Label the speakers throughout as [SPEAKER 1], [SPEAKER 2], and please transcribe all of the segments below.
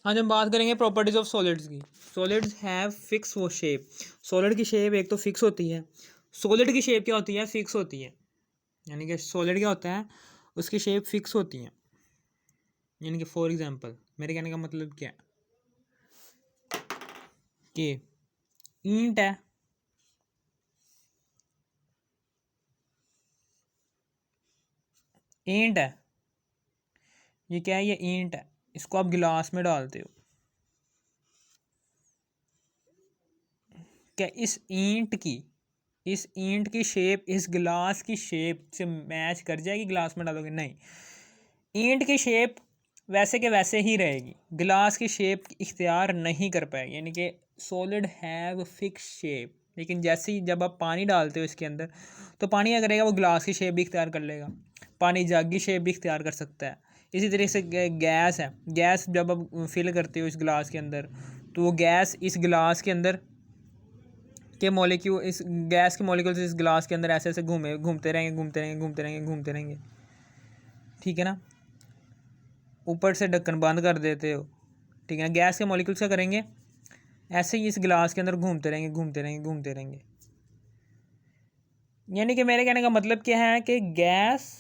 [SPEAKER 1] आज हम बात करेंगे प्रॉपर्टीज ऑफ सॉलिड्स की। सॉलिड्स हैव फिक्स वो शेप। सॉलिड की शेप एक तो फिक्स होती है। सॉलिड की शेप क्या होती है? फिक्स होती है। यानी कि सॉलिड क्या होता है? उसकी शेप फिक्स होती है। यानी कि फॉर एग्जांपल मेरे कहने का मतलब क्या है कि ईंट है, ईंट है, ये क्या है? ये ईंट है। इसको आप गिलास में डालते हो, क्या इस ईंट की शेप इस गिलास की शेप से मैच कर जाएगी? गिलास में डालोगे नहीं, ईंट की शेप वैसे के वैसे ही रहेगी, गिलास की शेप इख्तियार नहीं कर पाएगी। यानी कि सॉलिड हैव फिक्स शेप। लेकिन जैसे ही जब आप पानी डालते हो इसके अंदर, तो पानी क्या करेगा? वो गिलास की शेप भी इख्तियार कर लेगा, पानी जग की शेप भी इख्तियार कर सकता है। इसी तरीके से गैस है, गैस जब आप फिल करते हो इस गिलास के अंदर, तो वो गैस इस गिलास के अंदर के मॉलिक्यूल, इस गैस के मॉलिक्यूल्स इस गिलास के अंदर ऐसे ऐसे घूमते रहेंगे, घूमते रहेंगे, घूमते रहेंगे, घूमते रहेंगे। ठीक है ना? ऊपर से ढक्कन बंद कर देते हो। ठीक है ना? गैस के मॉलिक्यूल्स क्या करेंगे? ऐसे ही इस गिलास के अंदर घूमते रहेंगे, घूमते रहेंगे, घूमते रहेंगे। यानी कि मेरे कहने का मतलब क्या है कि गैस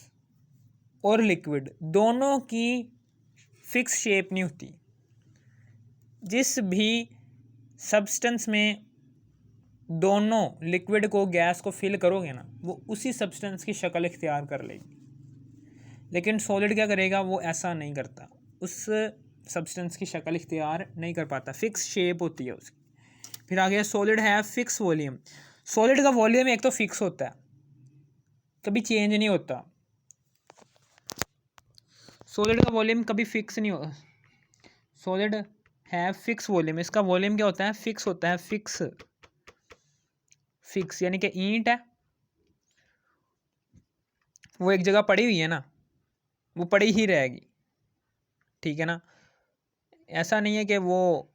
[SPEAKER 1] और लिक्विड दोनों की फिक्स शेप नहीं होती। जिस भी सब्सटेंस में दोनों लिक्विड को गैस को फिल करोगे ना, वो उसी सब्सटेंस की शक्ल इख्तियार कर लेगी। लेकिन सॉलिड क्या करेगा? वो ऐसा नहीं करता, उस सब्सटेंस की शक्ल इख्तियार नहीं कर पाता, फिक्स शेप होती है उसकी। फिर आ गया सॉलिड है फिक्स वॉल्यूम। सॉलिड का वॉल्यूम एक तो फिक्स होता है, कभी चेंज नहीं होता। सॉलिड का वॉल्यूम कभी फिक्स नहीं होता। सॉलिड है फिक्स वॉल्यूम, इसका वॉल्यूम क्या होता है? फिक्स होता है। फिक्स फिक्स यानी कि ईंट है, वो एक जगह पड़ी हुई है ना, वो पड़ी ही रहेगी। ठीक है ना? ऐसा नहीं है कि वो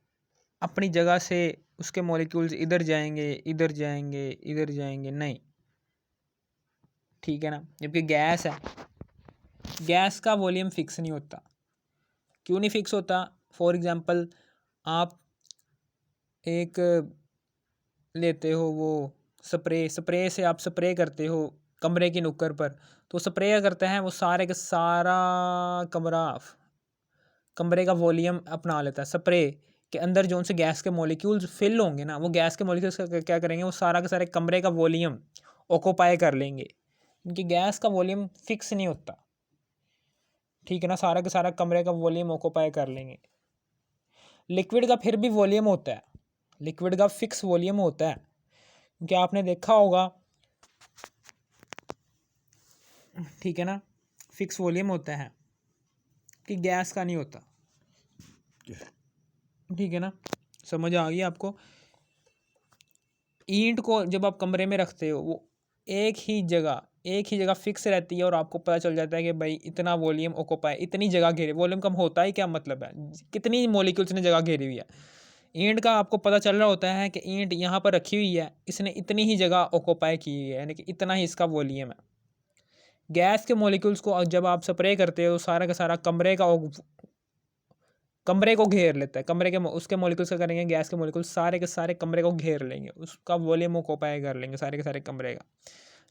[SPEAKER 1] अपनी जगह से उसके मॉलिक्यूल्स इधर जाएंगे, इधर जाएंगे, इधर जाएंगे, नहीं। ठीक है ना? जबकि गैस है, गैस का वॉल्यूम फिक्स नहीं होता। क्यों नहीं फिक्स होता? फॉर एग्जांपल आप एक लेते हो वो स्प्रे, स्प्रे से आप स्प्रे करते हो कमरे की नुक्कड़ पर, तो स्प्रे क्या करता है? वो सारे का सारा कमरा, कमरे का वॉल्यूम अपना लेता है। स्प्रे के अंदर जो उनसे गैस के मॉलिक्यूल्स फिल होंगे ना, वो गैस के मॉलिक्यूल्स क्या करेंगे? वो सारा के सारे कमरे का वॉल्यूम ऑक्यूपाई कर लेंगे, क्योंकि गैस का वॉल्यूम फिक्स नहीं होता। ठीक है ना? सारा के सारा कमरे का वॉल्यूम ऑक्यूपाई कर लेंगे। लिक्विड का फिर भी वॉल्यूम होता है, लिक्विड का फिक्स वॉल्यूम होता है, क्योंकि आपने देखा होगा, ठीक है ना, फिक्स वॉल्यूम होता है कि गैस का नहीं होता। ठीक है ना? समझ आ गई आपको? ईंट को जब आप कमरे में रखते हो, वो एक ही जगह फिक्स रहती है, और आपको पता चल जाता है कि भाई इतना वॉल्यूम ऑक्यूपाई, इतनी जगह घेरे। वॉल्यूम कम होता ही क्या मतलब है? कितनी मॉलिक्यूल्स ने जगह घेरी हुई है। ईंट का आपको पता चल रहा होता है कि ईंट यहाँ पर रखी हुई है, इसने इतनी ही जगह ऑक्यूपाई की हुई है, यानी कि इतना ही इसका वॉल्यूम है। गैस के मॉलिक्यूल्स को जब आप स्प्रे करते हो, सारा का सारा कमरे को घेर लेता है। कमरे के उसके मॉलिक्यूल्स क्या करेंगे? गैस के मॉलिक्यूल्स सारे के सारे कमरे को घेर लेंगे, उसका वॉल्यूम ऑक्यूपाई कर लेंगे सारे के सारे कमरे का।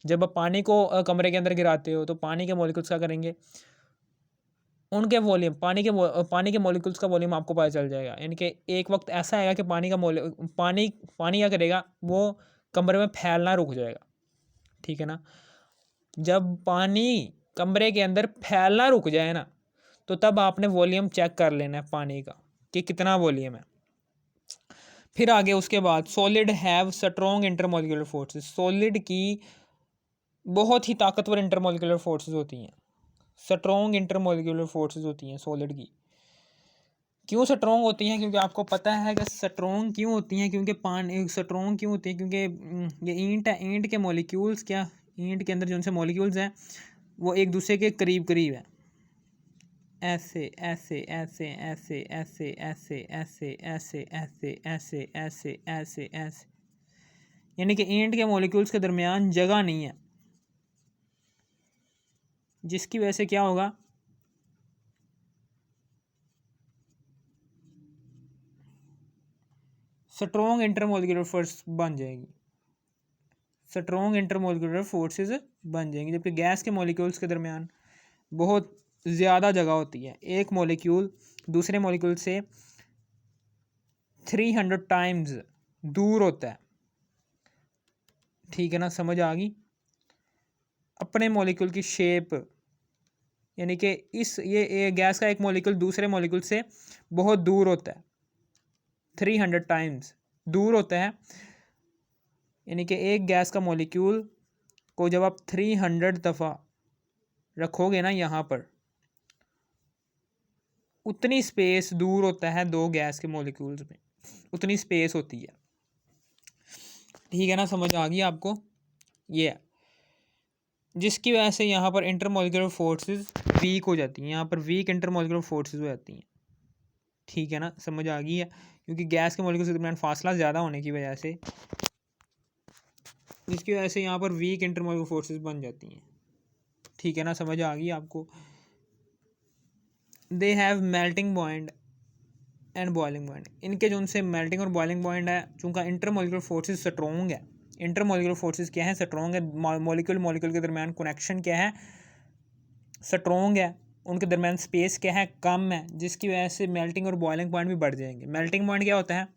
[SPEAKER 1] जब आप पानी को कमरे के अंदर गिराते हो, तो पानी के मॉलिक्यूल्स क्या करेंगे? उनके वॉल्यूम, पानी के मॉलिक्यूल्स का वॉल्यूम आपको पता चल जाएगा। यानी कि एक वक्त ऐसा आएगा कि पानी क्या करेगा? वो कमरे में फैलना रुक जाएगा। ठीक है ना? जब पानी कमरे के अंदर फैलना रुक जाए ना, तो तब आपने वॉल्यूम चेक कर लेना है पानी का कि कितना वॉल्यूम है। फिर आगे उसके बाद solid have strong intermolecular forces. Solid की बहुत ही ताकतवर इंटरमोलिकुलर फोर्सेस होती हैं, स्ट्रॉन्ग इंटरमोलिकुलर फोर्सेस होती हैं सॉलिड की। क्यों स्ट्रॉन्ग होती हैं? क्योंकि आपको पता है कि स्ट्रॉन्ग क्यों होती हैं, क्योंकि पानी स्ट्रॉन्ग क्यों होती है? क्योंकि ये ईंट है, ईंट के मॉलिक्यूल्स क्या, ईंट के अंदर जो उनसे मॉलिक्यूल्स हैं, वो एक दूसरे के करीब करीब है। ऐसे ऐसे ऐसे ऐसे ऐसे ऐसे ऐसे ऐसे ऐसे ऐसे ऐसे ऐसे ऐसे, यानी कि ईंट के मॉलिक्यूल्स के दरमियान जगह नहीं है, जिसकी वजह से क्या होगा? स्ट्रॉन्ग इंटरमोलिकुलर फोर्स बन जाएगी, स्ट्रॉन्ग इंटरमोलिकुलर फोर्सेस बन जाएंगी। जबकि गैस के मॉलिक्यूल्स के दरमियान बहुत ज़्यादा जगह होती है, एक मॉलिक्यूल दूसरे मॉलिक्यूल से 300 टाइम्स दूर होता है, ठीक है ना, समझ आ गई। अपने मॉलिक्यूल की शेप, यानी कि ये गैस का एक मॉलिक्यूल दूसरे मॉलिक्यूल से बहुत दूर होता है, 300 टाइम्स दूर होता है। यानी कि एक गैस का मॉलिक्यूल को जब आप 300 दफ़ा रखोगे ना यहाँ पर, उतनी स्पेस दूर होता है दो गैस के मॉलिक्यूल्स में, उतनी स्पेस होती है, ठीक है ना, समझ आ गई आपको। ये है जिसकी वजह से यहाँ पर इंटरमोलिकुलर फोर्सेस वीक हो जाती हैं, यहाँ पर वीक इंटरमोलिकुलर फोर्सेस हो जाती हैं, ठीक है ना, समझ आ गई है। क्योंकि गैस के मॉलिक्यूल्स के दरमियान फासला ज़्यादा होने की वजह से, जिसकी वजह से यहाँ पर वीक इंटरमोलिकुलर फोर्सेस बन जाती हैं, ठीक है ना, समझ आ गई आपको। दे have melting point and boiling point, इनके जो उनसे मेल्टिंग और बॉइलिंग पॉइंट है, चूँकि इंटरमोलिकुलर फोर्सेस स्ट्रॉन्ग है। इंटरमोलिकुलर फोर्सेस क्या है? स्ट्रॉन्ग है। मॉलिक्यूल मॉलिक्यूल के दरमियान कनेक्शन क्या है? स्ट्रॉन्ग है। उनके दरमियान स्पेस क्या है? कम है, जिसकी वजह से मेल्टिंग और बॉइलिंग पॉइंट भी बढ़ जाएंगे। मेल्टिंग पॉइंट क्या होता है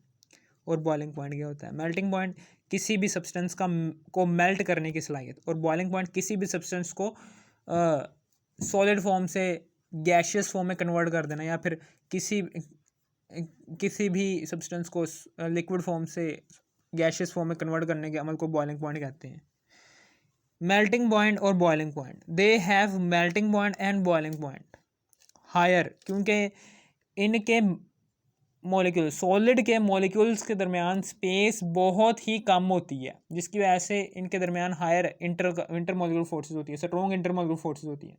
[SPEAKER 1] और बॉइलिंग पॉइंट क्या होता है? मेल्टिंग पॉइंट किसी भी सब्सटेंस को मेल्ट करने की सलाहियत, और बॉइलिंग पॉइंट किसी भी सब्सटेंस को सॉलिड फॉर्म से गैशियस फॉर्म में कन्वर्ट कर देना, या फिर किसी भी सब्सटेंस को लिक्विड फॉर्म से गैशियस फॉर्म में कन्वर्ट करने के अमल को बॉइलिंग पॉइंट कहते हैं। मेल्टिंग पॉइंट और boiling point, they have melting point and boiling point higher, क्योंकि इनके मॉलिक्यूल, सॉलिड के मॉलिक्यूल्स के दरमियान स्पेस बहुत ही कम होती है, जिसकी वजह से इनके दरमियान हायर इंटरमोलिकुलर फोर्सेस होती है, स्ट्रॉन्ग इंटरमोलिकुलर फोर्सेस होती है।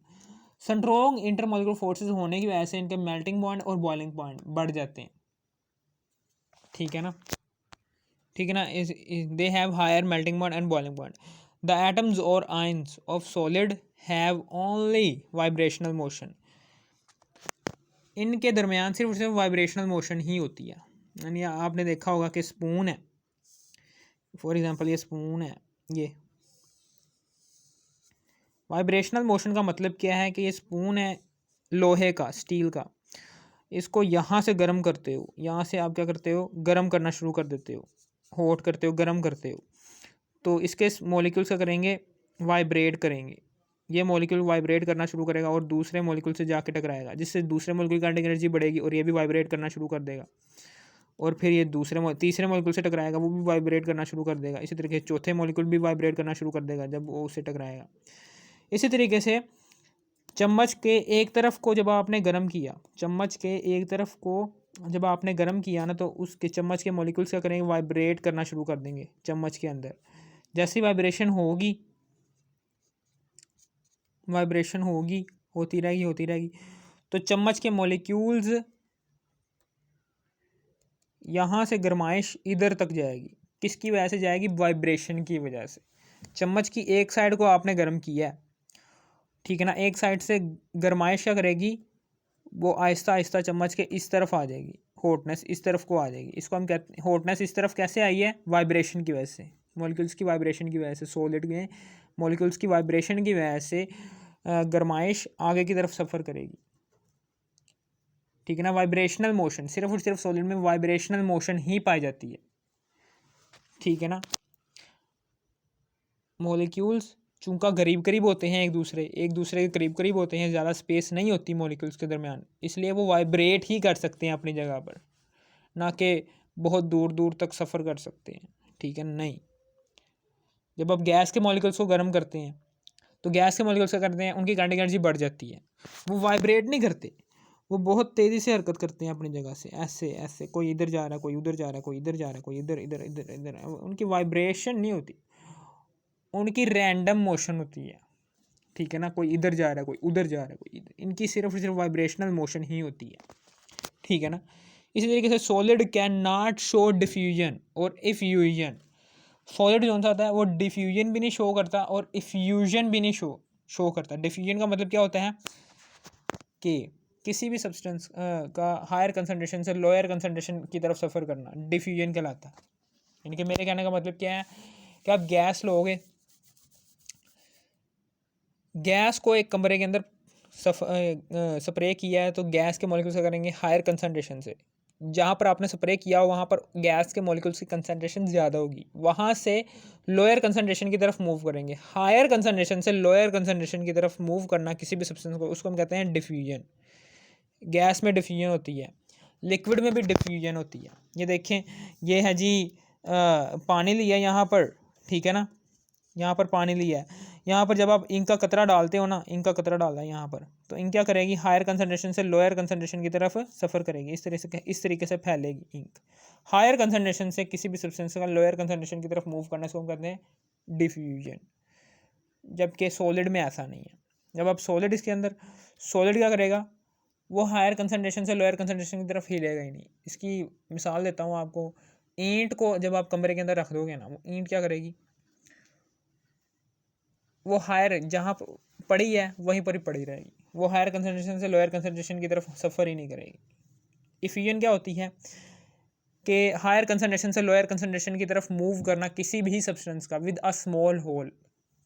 [SPEAKER 1] स्ट्रॉन्ग इंटरमोलिकुलर फोर्सेस होने की वजह से इनके मेल्टिंग पॉइंट और बॉइलिंग पॉइंट बढ़ जाते हैं, ठीक है ना, ठीक है ना। They have higher melting point and boiling point. The atoms और ions of solid have only vibrational motion, इनके दरमियान सिर्फ वाइब्रेशनल मोशन ही होती है। यानी आपने देखा होगा कि स्पून है, फॉर एग्जांपल ये स्पून है, ये वाइब्रेशनल मोशन का मतलब क्या है कि ये स्पून है लोहे का, स्टील का, इसको यहाँ से गर्म करते हो, यहाँ से आप क्या करते हो, गर्म करना शुरू कर देते हो, हॉट करते हो, गर्म करते हो, तो इसके मॉलिक्यूल्स क्या करेंगे, वाइब्रेट करेंगे। ये मॉलिक्यूल वाइब्रेट करना शुरू करेगा और दूसरे मॉलिक्यूल से जाके टकराएगा, जिससे दूसरे मॉलिक्यूल की काइनेटिक एनर्जी बढ़ेगी और ये भी वाइब्रेट करना शुरू कर देगा। और फिर ये तीसरे मॉलिक्यूल से टकराएगा, वो भी वाइब्रेट करना शुरू कर देगा। इसी तरीके से चौथे मॉलिक्यूल भी वाइब्रेट करना शुरू कर देगा जब वो उससे टकराएगा। इसी तरीके से चम्मच के एक तरफ को जब आपने गर्म किया, चम्मच के एक तरफ को जब आपने गर्म किया ना, तो उसके चम्मच के मॉलिक्यूल्स क्या करेंगे, वाइब्रेट करना शुरू कर देंगे चम्मच के अंदर। जैसी वाइब्रेशन होगी, वाइब्रेशन होगी, होती रहेगी, तो चम्मच के मॉलिक्यूल्स यहाँ से गर्माइश इधर तक जाएगी। किसकी वजह से जाएगी? वाइब्रेशन की वजह से। चम्मच की एक साइड को आपने गर्म किया है, ठीक है ना, एक साइड से गर्माइश क्या करेगी, वो आहिस्ता आहिस्ता चम्मच के इस तरफ आ जाएगी, हॉटनेस इस तरफ को आ जाएगी। इसको हम कहते हैं, हॉटनेस इस तरफ कैसे आई है? वाइब्रेशन की वजह से, मॉलिक्यूल्स की वाइब्रेशन की वजह से, सॉलिड में मॉलिक्यूल्स की वाइब्रेशन की वजह से गर्माइश आगे की तरफ सफ़र करेगी, ठीक है ना। वाइब्रेशनल मोशन, सिर्फ और सिर्फ सॉलिड में वाइब्रेशनल मोशन ही पाई जाती है, ठीक है ना। मॉलिक्यूल्स चूँकि करीब करीब होते हैं, एक दूसरे के करीब करीब होते हैं, ज़्यादा स्पेस नहीं होती मॉलिक्यूल्स के दरमियान, इसलिए वो वाइब्रेट ही कर सकते हैं अपनी जगह पर, ना कि बहुत दूर दूर तक सफ़र कर सकते हैं, ठीक है। नहीं, जब आप गैस के मॉलिक्यूल्स को गर्म करते हैं तो गैस के मॉलिक्यूल्स क्या करते हैं, उनकी काइनेटिक एनर्जी बढ़ जाती है, वो वाइब्रेट नहीं करते, वो बहुत तेज़ी से हरकत करते हैं अपनी जगह से, ऐसे ऐसे, कोई इधर जा रहा है, कोई उधर जा रहा है, कोई इधर जा रहा है, कोई इधर इधर इधर इधर, उनकी वाइब्रेशन नहीं होती, उनकी रैंडम मोशन होती है, ठीक है ना। कोई इधर जा रहा है, कोई उधर जा रहा है, कोई इधर, इनकी सिर्फ और सिर्फ वाइब्रेशनल मोशन ही होती है, ठीक है ना। इसी तरीके से solid can not show diffusion और इफ्यूजन। सॉलिड जो होता है वो डिफ्यूजन भी नहीं शो करता और इफ्यूजन भी नहीं शो करता। डिफ्यूजन का मतलब क्या होता है कि किसी भी सब्सटेंस का हायर कंसनट्रेशन से लोअर कंसनट्रेशन की तरफ सफ़र करना डिफ्यूजन कहलाता है। यानी कि मेरे कहने का मतलब क्या है कि आप गैस लोगे, गैस को एक कमरे के अंदर स्प्रे किया है तो गैस के मॉलिक्यूल्स क्या करेंगे हायर कंसनट्रेशन से, जहाँ पर आपने स्प्रे किया हो वहाँ पर गैस के मॉलिक्यूल्स की कंसनट्रेशन ज़्यादा होगी, वहाँ से लोअर कंसनट्रेशन की तरफ मूव करेंगे। हायर कंसनट्रेशन से लोअर कंसनट्रेशन की तरफ मूव करना किसी भी सब्सटेंस को, उसको हम कहते हैं डिफ्यूजन। गैस में डिफ्यूजन होती है, लिक्विड में भी डिफ्यूजन होती है। ये देखें, ये है जी पानी लिया यहाँ पर, ठीक है ना, यहाँ पर पानी लिया है, यहाँ पर जब आप इंक का कतरा डालते हो ना, इंक का कतरा डाला है यहाँ पर, तो इंक क्या करेगी हायर कंसनट्रेशन से लोअर कंसनट्रेशन की तरफ सफ़र करेगी, इस तरीके से फैलेगी इंक। हायर कंसनट्रेशन से किसी भी सब्सटेंस का लोअर कंसनट्रेशन की तरफ मूव करने से हम कहते हैं डिफ्यूजन, जबकि सॉलिड में ऐसा नहीं है। जब आप सॉलिड इसके अंदर, सॉलिड क्या करेगा, वो हायर कंसनट्रेशन से लोअर कंसनट्रेशन की तरफ हिलेगा ही नहीं। इसकी मिसाल देता हूँ आपको, ईंट को जब आप कमरे के अंदर रख दोगे ना, वो ईंट क्या करेगी, वो हायर जहाँ पड़ी है वहीं पर ही पड़ी रहेगी, वो हायर कंसनट्रेशन से लोअर कंसनट्रेशन की तरफ सफ़र ही नहीं करेगी। डिफ्यूजन क्या होती है कि हायर कंसनट्रेशन से लोअर कंसनट्रेशन की तरफ मूव करना किसी भी सब्सटेंस का विद अ स्मॉल होल,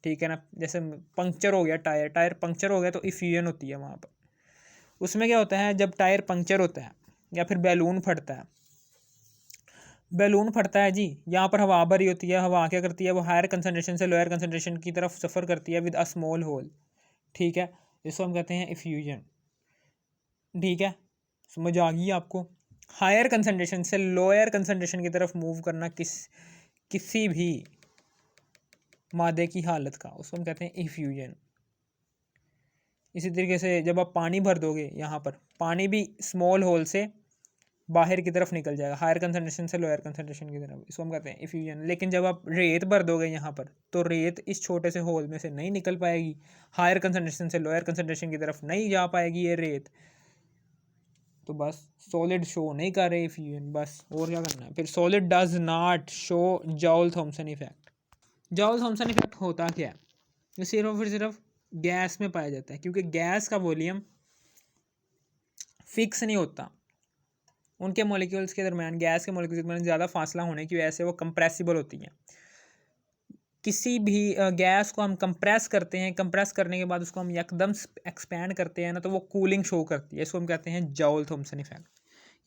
[SPEAKER 1] ठीक है ना। जैसे पंक्चर हो गया टायर, टायर पंक्चर हो गया तो डिफ्यूजन होती है वहाँ पर। उसमें क्या होता है, जब टायर पंक्चर होता है या फिर बैलून फटता है, बैलून फटता है जी, यहाँ पर हवा भरी होती है, हवा क्या करती है, वो हायर कंसनट्रेशन से लोअर कंसनट्रेशन की तरफ सफ़र करती है विद अ स्मॉल होल, ठीक है, इसको हम कहते हैं डिफ्यूजन। ठीक है, समझ आ गई आपको। हायर कंसनट्रेशन से लोअर कंसनट्रेशन की तरफ मूव करना किसी भी मादे की हालत का, उसको हम कहते हैं डिफ्यूजन। इसी तरीके से जब आप पानी भर दोगे यहाँ पर, पानी भी स्मॉल होल से बाहर की तरफ निकल जाएगा, हायर कंसनट्रेशन से लोअर कंसनट्रेशन की तरफ, इसको हम कहते हैं डिफ्यूजन। लेकिन जब आप रेत भर दोगे यहाँ पर, तो रेत इस छोटे से होल में से नहीं निकल पाएगी, हायर कंसनट्रेशन से लोअर कंसनट्रेशन की तरफ नहीं जा पाएगी ये रेत, तो बस सॉलिड शो नहीं कर रहे डिफ्यूजन, बस। और क्या करना है फिर, solid does not show Joule Thomson effect. Joule Thomson effect होता क्या है, ये सिर्फ और फिर सिर्फ गैस में पाया जाता है, क्योंकि गैस का वॉल्यूम फिक्स नहीं होता, उनके मॉलिक्यूल्स के दरमियान, गैस के मॉलिक्यूल्स के दरमियान ज़्यादा फासला होने की वजह से वो कंप्रेसिबल होती हैं। किसी भी गैस को हम कंप्रेस करते हैं, कंप्रेस करने के बाद उसको हम एकदम एक्सपैंड करते हैं ना, तो वो कूलिंग शो करती है, इसको हम कहते हैं जॉल थॉमसन इफेक्ट।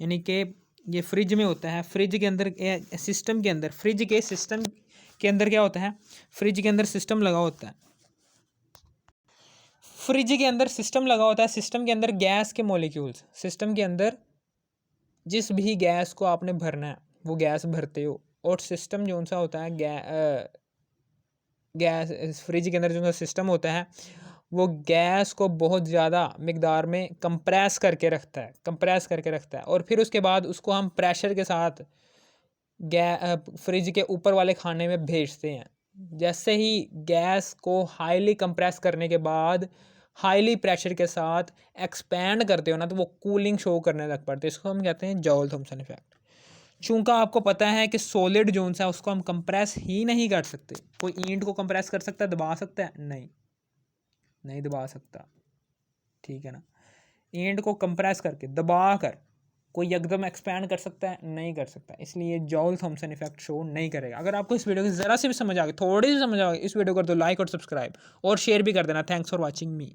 [SPEAKER 1] यानी कि ये फ्रिज में होता है, फ्रिज के अंदर सिस्टम के अंदर, फ्रिज के सिस्टम के अंदर क्या होता है, फ्रिज के अंदर सिस्टम लगा होता है, फ्रिज के अंदर सिस्टम लगा होता है, सिस्टम के अंदर गैस के मॉलिक्यूल्स, सिस्टम के अंदर जिस भी गैस को आपने भरना है वो गैस भरते हो, और सिस्टम जो सा होता है गैस फ्रिज के अंदर जो सा सिस्टम होता है वो गैस को बहुत ज़्यादा मिकदार में कंप्रेस करके रखता है, कंप्रेस करके रखता है, और फिर उसके बाद उसको हम प्रेशर के साथ फ्रिज के ऊपर वाले खाने में भेजते हैं। जैसे ही गैस को हाईली कंप्रेस करने के बाद हाईली प्रेशर के साथ एक्सपैंड करते हो ना, तो वो कूलिंग शो करने लग पड़ते हैं, इसको हम कहते हैं जॉल थॉमसन इफेक्ट। चूँकि आपको पता है कि सॉलिड जोन सा उसको हम कंप्रेस ही नहीं कर सकते, कोई ईंट को कंप्रेस कर सकता है, दबा सकता है, नहीं, नहीं दबा सकता, ठीक है ना। ईंट को कंप्रेस करके दबा कर कोई एकदम एक्सपैंड कर सकता है, नहीं कर सकता, इसलिए जॉल थॉमसन इफेक्ट शो नहीं करेगा। अगर आपको इस वीडियो की ज़रा सी भी समझ आ गई, थोड़ी सी समझ आ गई, इस वीडियो को कर दो लाइक और सब्सक्राइब, और शेयर भी कर देना। Thanks for watching me.